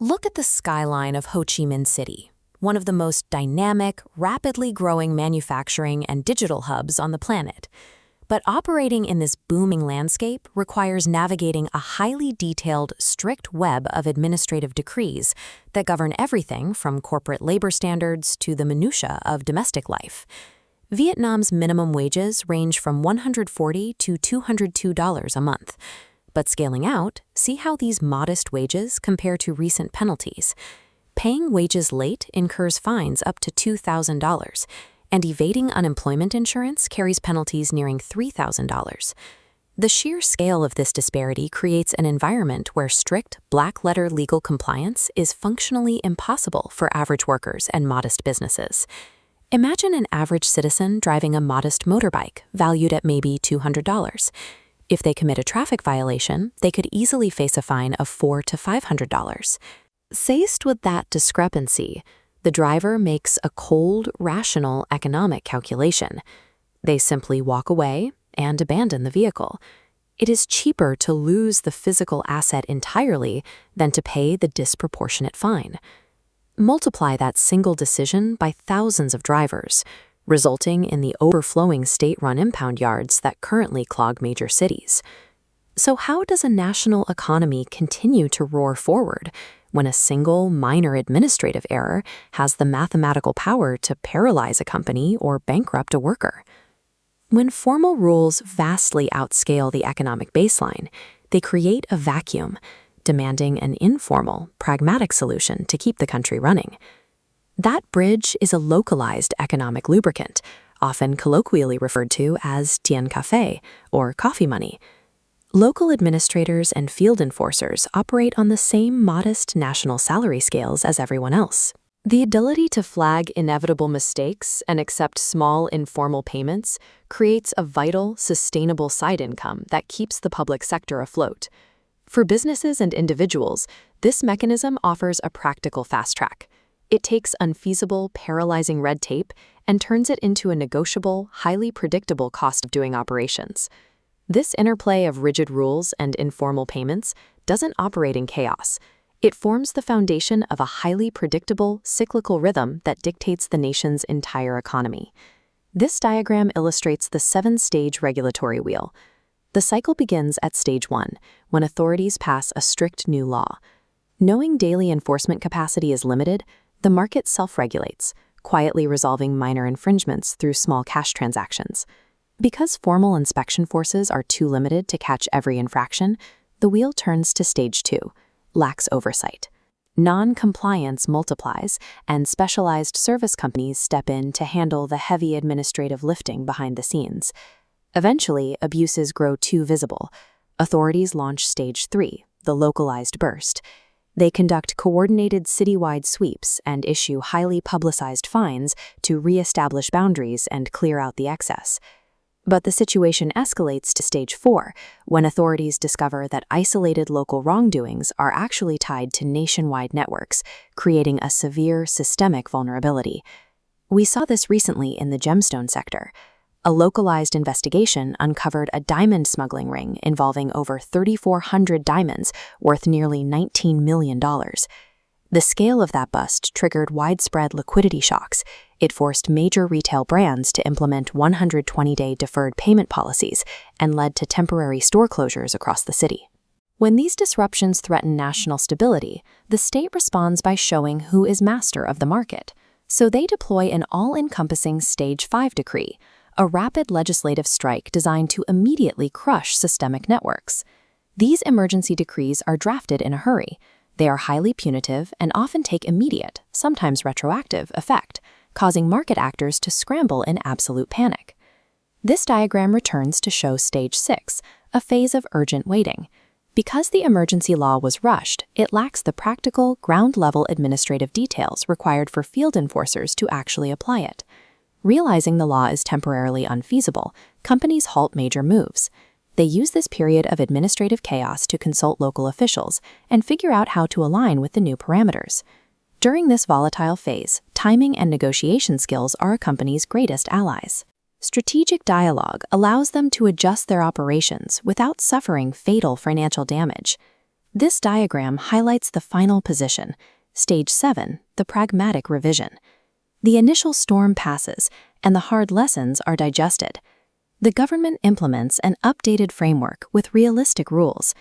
Look at the skyline of Ho Chi Minh City, one of the most dynamic, rapidly growing manufacturing and digital hubs on the planet. But operating in this booming landscape requires navigating a highly detailed, strict web of administrative decrees that govern everything from corporate labor standards to the minutiae of domestic life. Vietnam's minimum wages range from $140 to $202 a month. But scaling out, see how these modest wages compare to recent penalties. Paying wages late incurs fines up to $2,000, and evading unemployment insurance carries penalties nearing $3,000. The sheer scale of this disparity creates an environment where strict, black-letter legal compliance is functionally impossible for average workers and modest businesses. Imagine an average citizen driving a modest motorbike valued at maybe $200. If they commit a traffic violation, they could easily face a fine of $400 to $500. Faced with that discrepancy, the driver makes a cold, rational economic calculation. They simply walk away and abandon the vehicle. It is cheaper to lose the physical asset entirely than to pay the disproportionate fine. Multiply that single decision by thousands of drivers, resulting in the overflowing state-run impound yards that currently clog major cities. So how does a national economy continue to roar forward when a single minor administrative error has the mathematical power to paralyze a company or bankrupt a worker? When formal rules vastly outscale the economic baseline, they create a vacuum, demanding an informal, pragmatic solution to keep the country running. That bridge is a localized economic lubricant, often colloquially referred to as tiền café, or coffee money. Local administrators and field enforcers operate on the same modest national salary scales as everyone else. The ability to flag inevitable mistakes and accept small, informal payments creates a vital, sustainable side income that keeps the public sector afloat. For businesses and individuals, this mechanism offers a practical fast track. It takes unfeasible, paralyzing red tape and turns it into a negotiable, highly predictable cost of doing operations. This interplay of rigid rules and informal payments doesn't operate in chaos. It forms the foundation of a highly predictable, cyclical rhythm that dictates the nation's entire economy. This diagram illustrates the 7-stage regulatory wheel. The cycle begins at stage 1, when authorities pass a strict new law. Knowing daily enforcement capacity is limited, the market self-regulates, quietly resolving minor infringements through small cash transactions. Because formal inspection forces are too limited to catch every infraction, the wheel turns to stage 2, lax oversight. Non-compliance multiplies, and specialized service companies step in to handle the heavy administrative lifting behind the scenes. Eventually, abuses grow too visible. Authorities launch stage 3, the localized burst. They conduct coordinated citywide sweeps and issue highly publicized fines to reestablish boundaries and clear out the excess. But the situation escalates to stage 4, when authorities discover that isolated local wrongdoings are actually tied to nationwide networks, creating a severe systemic vulnerability. We saw this recently in the gemstone sector. A localized investigation uncovered a diamond smuggling ring involving over 3,400 diamonds worth nearly $19 million. The scale of that bust triggered widespread liquidity shocks. It forced major retail brands to implement 120-day deferred payment policies and led to temporary store closures across the city. When these disruptions threaten national stability, the state responds by showing who is master of the market. So they deploy an all-encompassing Stage 5 decree, a rapid legislative strike designed to immediately crush systemic networks. These emergency decrees are drafted in a hurry. They are highly punitive and often take immediate, sometimes retroactive, effect, causing market actors to scramble in absolute panic. This diagram returns to show Stage 6, a phase of urgent waiting. Because the emergency law was rushed, it lacks the practical, ground-level administrative details required for field enforcers to actually apply it. Realizing the law is temporarily unfeasible, companies halt major moves. They use this period of administrative chaos to consult local officials and figure out how to align with the new parameters. During this volatile phase, timing and negotiation skills are a company's greatest allies. Strategic dialogue allows them to adjust their operations without suffering fatal financial damage. This diagram highlights the final position, Stage 7, the pragmatic revision. The initial storm passes, and the hard lessons are digested. The government implements an updated framework with realistic rules.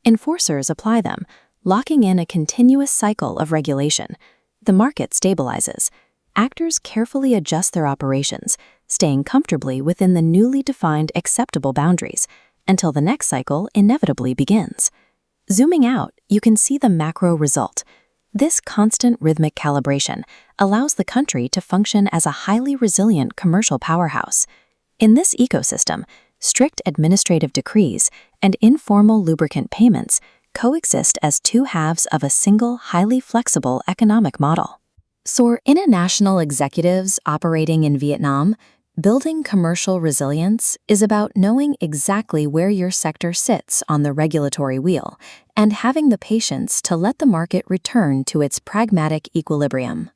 Enforcers apply them, locking in a continuous cycle of regulation. The market stabilizes. Actors carefully adjust their operations, staying comfortably within the newly defined acceptable boundaries, until the next cycle inevitably begins. Zooming out, you can see the macro result. This constant rhythmic calibration allows the country to function as a highly resilient commercial powerhouse. In this ecosystem, strict administrative decrees and informal lubricant payments coexist as two halves of a single, highly flexible economic model. For international executives operating in Vietnam, building commercial resilience is about knowing exactly where your sector sits on the regulatory wheel and having the patience to let the market return to its pragmatic equilibrium.